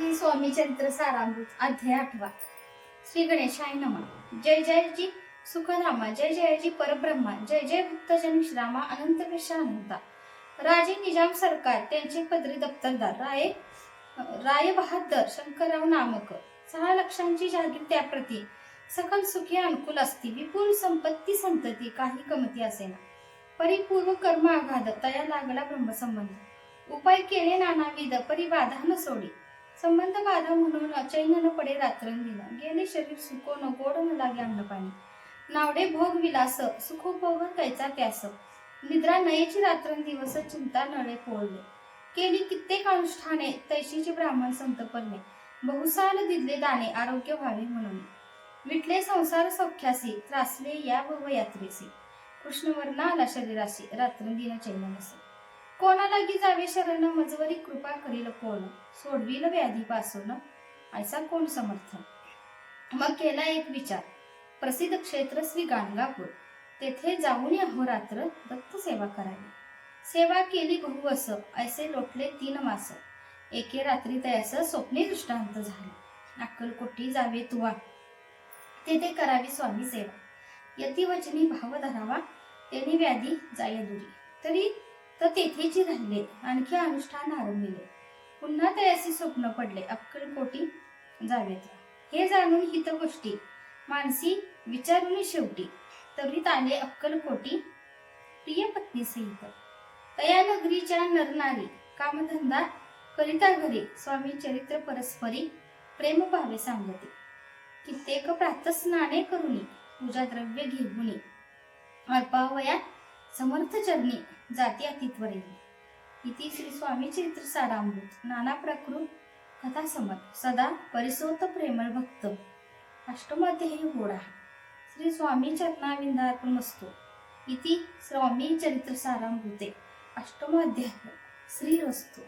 श्री स्वामी चरित्र सारामृत अध्याय 8। श्री गणेशाय नमः। जय जय जी सुखधामा, जय जय जी परब्रह्मा, जय जय भक्तजन विश्रामा, अनंत पेशा अनंता। राजे निजाम सरकार त्यांचे पदरी दप्तरदार राय बहादर शंकरराव नामक 6 लक्षांची जागीर त्याप्रती सकल सुखी अनुकूल असती। विपुल संपत्ती संतती काही कमती असेना। परिपूर्व कर्म आघात तया लागला ब्रह्मसंबंध। उपाय केले नानाविध परी बाधा न सोडी। संबंध बाधा म्हणून अचैन न पडे रात्रंदिन। गेले शरीर सुको न गोड न लागे अन्नपाणी। नावडे भोग विलास सुखोपभोग कैचा त्यास। निद्रा नयेची रात्रंदिवस चिंता नळे पोळले। केली कित्येक अनुष्ठाने तैशीचे ब्राह्मण संत पडले। बहुसाल दिले दाणे आरोग्य व्हावे म्हणून। विटले संसार सौख्यासी त्रासले या भवयात्रेसी। कृष्णवर्ण आला शरीराशी रात्रंदिन चैन नसे। कोणा लागी जावे शरण मजवरी कृपा करील कोण। सोडविल व्याधी पासून ऐसा कोण समर्थ। मग केला एक विचार प्रसिद्ध क्षेत्र श्री गाणगापूर तेथे जाऊन अहोरात्र दत्त सेवा करावी। सेवा केली बहुवस ऐसे लोटले 3 मास। एके रात्री तयास स्वप्ने दृष्टांत झाले। अक्कलकोटी जावे तुवा तेथे करावी स्वामी सेवा। यती वचनी भाव धरावा तेनी व्याधी जाय दुरी। तरी तर तेथेची राहिले आणखी अनुष्ठान आरंभिले। पुन्हा तयासी स्वप्न पडले अक्कलकोटी जावेत। हे जाणून हित गोष्टी मानसी विचारून शेवटी। तवरीत आले अक्कलकोटी प्रिय पत्नी सहित। तया नगरीच्या नरनारी कामधंदा करिता घरी। स्वामी चरित्र परस्परी प्रेम भावे सांगते। कित्येक प्रातस्नाने करुनी पूजा द्रव्य घेऊनी। अल्पावया समर्थ चरणी जाती अतित्वरेली। इति श्री स्वामी चरित्र सारामृत नाना प्रकृत कथा समर्थ सदा परिसोत प्रेमळ भक्त अष्टमाध्यायी गोडा। श्री स्वामी चरणाविंदार्पणमस्तु। इति स्वामी चरित्र सारामृते अष्टमाध्याय श्रीरस्तु।